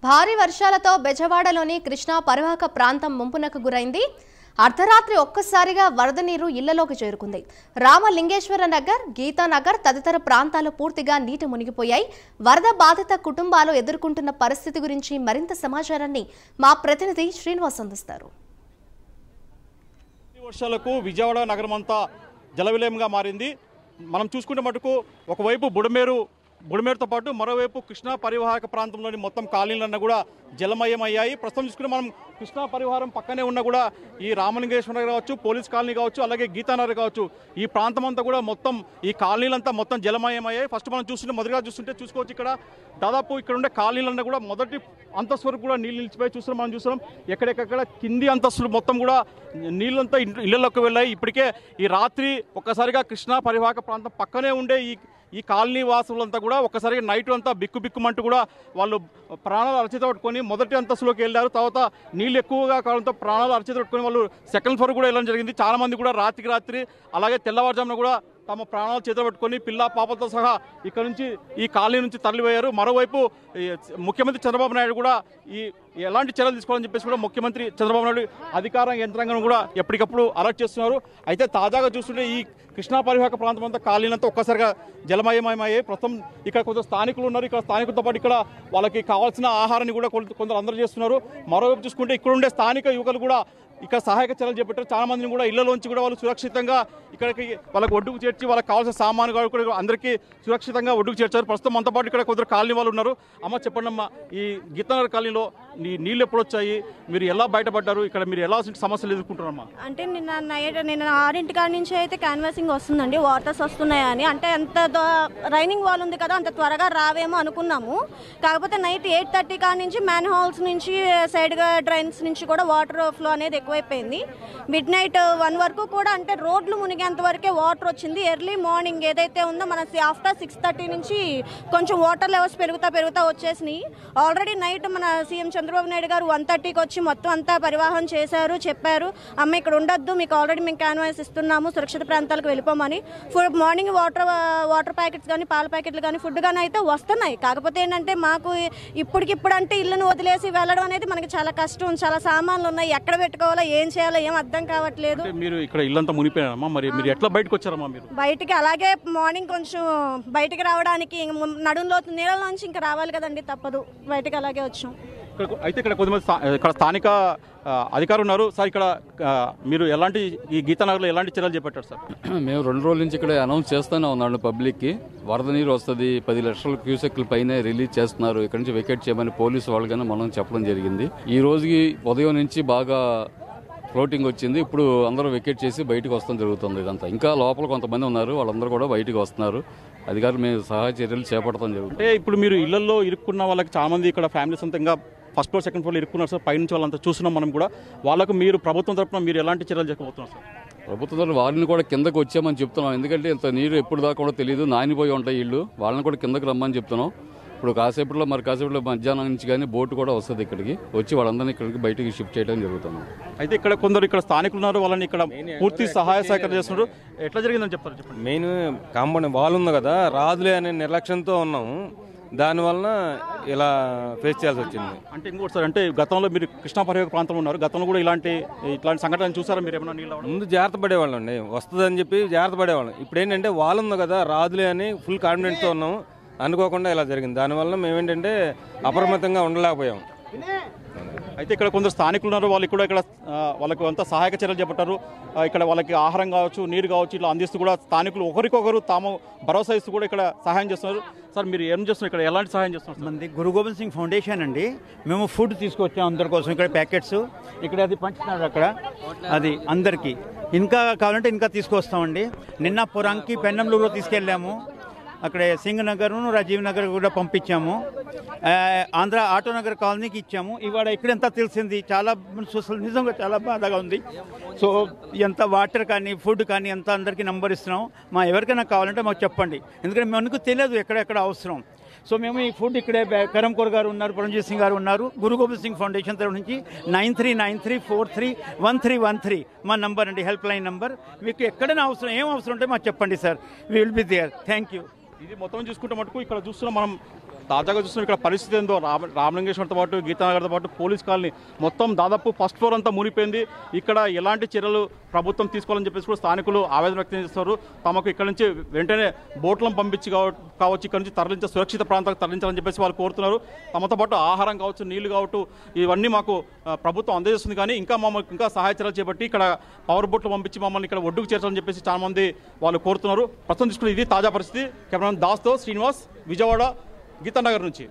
భారీ వర్షాలతో బెజవాడలోని కృష్ణా పరివాహక ప్రాంతం ముంపునకు గురైంది. అర్ధరాత్రి ఒక్కసారిగా వరద నీరు ఇళ్లలోకి చేరుకుంది. రామలింగేశ్వర నగర్, గీతానగర్ తదితర ప్రాంతాలు పూర్తిగా నీటి మునిగిపోయాయి. వరద బాధిత కుటుంబాలు ఎదుర్కొంటున్న పరిస్థితి గురించి మరింత సమాచారాన్ని మా ప్రతినిధి శ్రీనివాస్ అందిస్తారు. వర్షాలకు విజయవాడ నగరమంతా జలవిలయంగా మారింది. మనం చూసుకుంటే మటుకు ఒకవైపు బుడమేరుతో పాటు మరోవైపు కృష్ణా పరివాహక ప్రాంతంలోని మొత్తం కాలనీలన్నీ కూడా జలమయమయ్యాయి. ప్రస్తుతం చూసుకుంటే మనం కృష్ణా పరివాహం పక్కనే ఉన్న కూడా ఈ రామలింగేశ్వర నగర్ కావచ్చు, పోలీస్ కాలనీ కావచ్చు, అలాగే గీతానగర్ కావచ్చు, ఈ ప్రాంతం అంతా కూడా మొత్తం ఈ కాలనీలంతా మొత్తం జలమయమయ్యాయి. ఫస్ట్ మనం మొదటిగా చూసుకోవచ్చు ఇక్కడ దాదాపు ఇక్కడ ఉండే కాలనీలన్నీ కూడా మొదటి అంతస్తు వరకు కూడా నీళ్ళు నిలిచిపోయి మనం చూస్తున్నాం. ఎక్కడెక్కడ కింది అంతస్తులు మొత్తం కూడా నీళ్ళంతా ఇళ్లలోకి వెళ్ళాయి. ఇప్పటికే ఈ రాత్రి ఒక్కసారిగా కృష్ణా పరివాహక ప్రాంతం పక్కనే ఉండే ఈ కాలనీ వాసులంతా కూడా ఒక్కసారిగా నైట్ అంతా బిక్కుమంటూ కూడా వాళ్ళు ప్రాణాలు అరచేత పట్టుకొని మొదటి అంతస్తులోకి వెళ్ళారు. తర్వాత నీళ్ళు ఎక్కువగా కావడంతో ప్రాణాలు అరచేత పట్టుకొని వాళ్ళు సెకండ్ ఫ్లోర్ కూడా వెళ్ళడం జరిగింది. చాలా మంది కూడా రాత్రి అలాగే తెల్లవారుజామున కూడా తమ ప్రాణాలు చేతులు పట్టుకొని పిల్ల పాపలతో సహా ఇక్కడ నుంచి ఈ కాలనీ నుంచి తరలిపోయారు. మరోవైపు ముఖ్యమంత్రి చంద్రబాబు నాయుడు కూడా ఎలాంటి చర్యలు తీసుకోవాలని చెప్పేసి కూడా ముఖ్యమంత్రి చంద్రబాబు నాయుడు అధికార యంత్రాంగం కూడా ఎప్పటికప్పుడు అలర్ట్ చేస్తున్నారు. అయితే తాజాగా చూస్తుంటే ఈ కృష్ణా పరివాహక ప్రాంతం అంతా కాలనీలంతా ఒక్కసారిగా జలమయమయ్యాయి. ప్రస్తుతం ఇక్కడ కొంత స్థానికులు ఉన్నారు. ఇక్కడ స్థానికులతో పాటు ఇక్కడ వాళ్ళకి కావాల్సిన ఆహారాన్ని కూడా కొందరు అందరూ చేస్తున్నారు. మరోవైపు చూసుకుంటే ఇక్కడ ఉండే స్థానిక యువకులు కూడా ఇక్కడ సహాయక చర్యలు చేపట్టారు. చాలా మందిని కూడా ఇళ్లలోంచి కూడా వాళ్ళు సురక్షితంగా ఇక్కడికి వాళ్ళకి ఒడ్డుకు చేర్చి వాళ్ళకి కావాల్సిన సామాను కూడా అందరికీ సురక్షితంగా ఒడ్డుకు చేర్చారు. ప్రస్తుతం మనతో పాటు ఇక్కడ కొందరు కాలనీ వాళ్ళు ఉన్నారు. అమ్మ చెప్పండి అమ్మా, ఈ గీతానగర్ కాలనీలో నీళ్ళు ఎప్పుడు వచ్చాయి, మీరు ఎలా బయటపడ్డారు, ఇక్కడ మీరు ఎలా సమస్యలు ఎదుర్కొంటారమ్మా? అంటే నిన్న 6 కాడ నుంచి అయితే క్యాన్వాసింగ్ వస్తుందండి, వాటర్స్ వస్తున్నాయని. అంటే ఎంత రైనింగ్ వాల్ ఉంది కదా, అంత త్వరగా రావేమో అనుకున్నాము. కాకపోతే నైట్ 8:30 కాడ నుంచి మ్యాన్ హోల్స్ నుంచి సైడ్గా డ్రైన్స్ నుంచి కూడా వాటర్ ఫ్లో అనేది ఎక్కువైపోయింది. మిడ్ నైట్ 1 వరకు కూడా అంటే రోడ్లు మునిగేంత వరకే వాటర్ వచ్చింది. ఎర్లీ మార్నింగ్ ఏదైతే ఉందో మన ఆఫ్టర్ 6:30 నుంచి కొంచెం వాటర్ లెవెల్స్ పెరుగుతా వచ్చేసినాయి. ఆల్రెడీ నైట్ మన సీఎం చంద్రబాబు నాయుడు గారు 1:30కి వచ్చి మొత్తం అంతా పరివాహం చేశారు, చెప్పారు అమ్మ ఇక్కడ ఉండొద్దు, మీకు ఆల్రెడీ మేము క్యాన్వాస్ ఇస్తున్నాము, సురక్షిత ప్రాంతాలకు వెళ్ళిపోమని. మార్నింగ్ వాటర్ ప్యాకెట్స్ కానీ పాల ప్యాకెట్లు కానీ ఫుడ్ కానీ అయితే వస్తున్నాయి. కాకపోతే ఏంటంటే మాకు ఇప్పటికిప్పుడు అంటే ఇళ్ళను వదిలేసి వెళ్ళడం అనేది మనకి చాలా కష్టం. చాలా సామాన్లు ఉన్నాయి, ఎక్కడ పెట్టుకోవాలో ఏం చేయాలో ఏం అర్థం కావట్లేదు. మీరు ఇక్కడ ఇల్లంతా మునిపోయారమ్మా, మరి మీరు ఎట్లా బయటకు వచ్చారమ్మా? మీరు బయటికి అలాగే మార్నింగ్ కొంచెం బయటికి రావడానికి నడుంలో నీళ్ళ నుంచి ఇంకా రావాలి కదండి, తప్పదు, బయటకు అలాగే వచ్చాం. అయితే ఇక్కడ కొంతమంది ఇక్కడ స్థానిక అధికారులు ఉన్నారు సార్. ఇక్కడ మీరు ఈ గీతానగర్లో ఎలాంటి చర్యలు చేపట్టారు సార్? మేము 2 రోజుల నుంచి ఇక్కడ అనౌన్స్ చేస్తూనే ఉన్నాను పబ్లిక్కి. వరద నీరు వస్తుంది, 10 లక్షల క్యూసెక్ల పైన రిలీజ్ చేస్తున్నారు, ఇక్కడ నుంచి వెకేట్ చేయమని పోలీసు వాళ్ళకైనా మనం చెప్పడం జరిగింది. ఈ రోజుకి ఉదయం నుంచి బాగా ఫ్లోటింగ్ వచ్చింది. ఇప్పుడు అందరూ వెకేట్ చేసి బయటకు వస్తాం జరుగుతుంది. ఇదంతా ఇంకా లోపల కొంతమంది ఉన్నారు, వాళ్ళందరూ కూడా బయటకు వస్తున్నారు. అధికారులు మేము సహాయ చర్యలు చేపడతాం జరుగుతుంది. అంటే ఇప్పుడు మీరు ఇళ్లలో ఇరుక్కున్న వాళ్ళకి చాలా మంది ఇక్కడ ఫ్యామిలీస్ అంతా ఇంకా ఫస్ట్ ఫ్లోర్ సెకండ్ ఫ్లోర్ ఇరుక్కున్నారు సార్. పైనుంచి వాళ్ళంతా చూస్తున్నాం మనం కూడా. వాళ్ళకు మీరు ప్రభుత్వం తరఫున మీరు ఎలాంటి చర్యలు చేయకపోతున్నారు సార్? ప్రభుత్వం తరఫున వారిని కూడా కిందకు వచ్చామని చెప్తున్నాం. ఎందుకంటే ఇంత నీరు ఎప్పుడు దాకా కూడా తెలియదు, నానిపోయి ఉంటాయి ఇళ్ళు. వాళ్ళని కూడా కిందకు రమ్మని చెప్తున్నాం. ఇప్పుడు కాసేపట్లో మధ్యాహ్నం నుంచి కానీ బోటు కూడా వస్తుంది ఇక్కడికి వచ్చి వాళ్ళందరినీ ఇక్కడికి బయటికి షిఫ్ట్ చేయడం జరుగుతుంది. అయితే ఇక్కడ కొందరు ఇక్కడ స్థానికులు ఉన్నారు, వాళ్ళని ఇక్కడ పూర్తి సహాయ సహకారం చేస్తున్నారు. ఎట్లా జరిగిందని చెప్తారు చెప్పండి. మెయిన్ కాంపౌండ్ వాల్ ఉంది కదా, రాదులే అనే నిర్లక్ష్యంతో ఉన్నాము. దానివలన ఇలా ఫేస్ చేయాల్సి వచ్చింది. అంటే ఇంకోటి సార్, అంటే గతంలో మీరు కృష్ణా పరివాహక ప్రాంతంలో ఉన్నారు, గతంలో కూడా ఇలాంటి సంఘటనలు చూసారా మీరు? ఏమైనా నీళ్ళు ముందు జాగ్రత్త పడేవాళ్ళం అండి, వస్తుందని చెప్పి జాగ్రత్త పడేవాళ్ళం. ఇప్పుడు ఏంటంటే వాల్ ఉంది కదా, రాదులే అని ఫుల్ కాన్ఫిడెంట్తో ఉన్నాము. అనుకోకుండా ఇలా జరిగింది. దానివల్ల మేమేంటంటే అప్రమత్తంగా ఉండలేకపోయాం. అయితే ఇక్కడ కొందరు స్థానికులు ఉన్నారు, వాళ్ళు కూడా ఇక్కడ వాళ్ళకు అంతా సహాయక చర్యలు చేపట్టారు. ఇక్కడ వాళ్ళకి ఆహారం కావచ్చు, నీరు కావచ్చు, ఇట్లా అందిస్తూ కూడా స్థానికులు ఒకరికొకరు తాము భరోసా ఇస్తూ కూడా ఇక్కడ సహాయం చేస్తున్నారు. సార్ మీరు ఏం చేస్తున్నారు, ఇక్కడ ఎలాంటి సహాయం చేస్తున్నారు? మంది గురు గోబింద్ సింగ్ ఫౌండేషన్ అండి. మేము ఫుడ్ తీసుకొచ్చాం అందరి కోసం. ఇక్కడ ప్యాకెట్స్ ఇక్కడ అది పంచుతున్నారు అక్కడ, అది అందరికీ. ఇంకా కావాలంటే ఇంకా తీసుకొస్తామండి. నిన్న పొరంకి పెన్నంలూరులో తీసుకెళ్ళాము, అక్కడ సింగ్ నగర్, రాజీవ్ నగర్ కూడా పంపించాము. ఆంధ్ర ఆటోనగర్ కాలనీకి ఇచ్చాము. ఇవాళ ఇక్కడంతా తెలిసింది, చాలా నిజంగా చాలా బాధగా ఉంది. సో ఎంత వాటర్ కానీ ఫుడ్ కానీ ఎంత అందరికీ నంబర్ ఇస్తున్నాం. ఎవరికైనా కావాలంటే మాకు చెప్పండి, ఎందుకంటే మనకు తెలియదు ఎక్కడెక్కడ అవసరం. సో మేము ఈ ఫుడ్ ఇక్కడే కరంకోర్ గారు ఉన్నారు, పరంజీత్ సింగ్ గారు ఉన్నారు, గురు గోబింద్ సింగ్ ఫౌండేషన్ తరఫు నుంచి 9393431313 మా నంబర్ అండి, హెల్ప్ లైన్ నంబర్. మీకు ఎక్కడైనా అవసరం ఏం అవసరం ఉంటే మాకు చెప్పండి sir, we will be there. Thank you. ఇది మొత్తం చూసుకుంటే మటుకు ఇక్కడ చూస్తున్నాం మనం తాజాగా చూస్తున్నాం ఇక్కడ పరిస్థితి ఏందో రామలింగేశ్వరంతో పాటు గీతానగర్తో పాటు పోలీస్ కాలనీ మొత్తం దాదాపు ఫస్ట్ ఫ్లోర్ అంతా మునిగిపోయింది. ఇక్కడ ఎలాంటి చర్యలు ప్రభుత్వం తీసుకోవాలని చెప్పేసి కూడా స్థానికులు ఆవేదన వ్యక్తం చేస్తారు. తమకు ఇక్కడ నుంచి వెంటనే బోట్లను పంపించి కావచ్చు ఇక్కడ నుంచి తరలించే సురక్షిత ప్రాంతాలకు తరలించాలని చెప్పేసి వాళ్ళు కోరుతున్నారు. తమతో పాటు ఆహారం కావచ్చు, నీళ్లు కావచ్చు, ఇవన్నీ మాకు ప్రభుత్వం అందజేస్తుంది. కానీ ఇంకా సహాయ చర్యలు చేపట్టి ఇక్కడ పవర్ బోట్లు పంపించి మమ్మల్ని ఇక్కడ ఒడ్డుకు చేర్చాలని చెప్పేసి చాలా మంది వాళ్ళు కోరుతున్నారు. ప్రస్తుతం తీసుకుని ఇది తాజా పరిస్థితి. కెమెరామెన్ దాస్తో శ్రీనివాస్, విజయవాడ, గీతానగర్ నుంచి.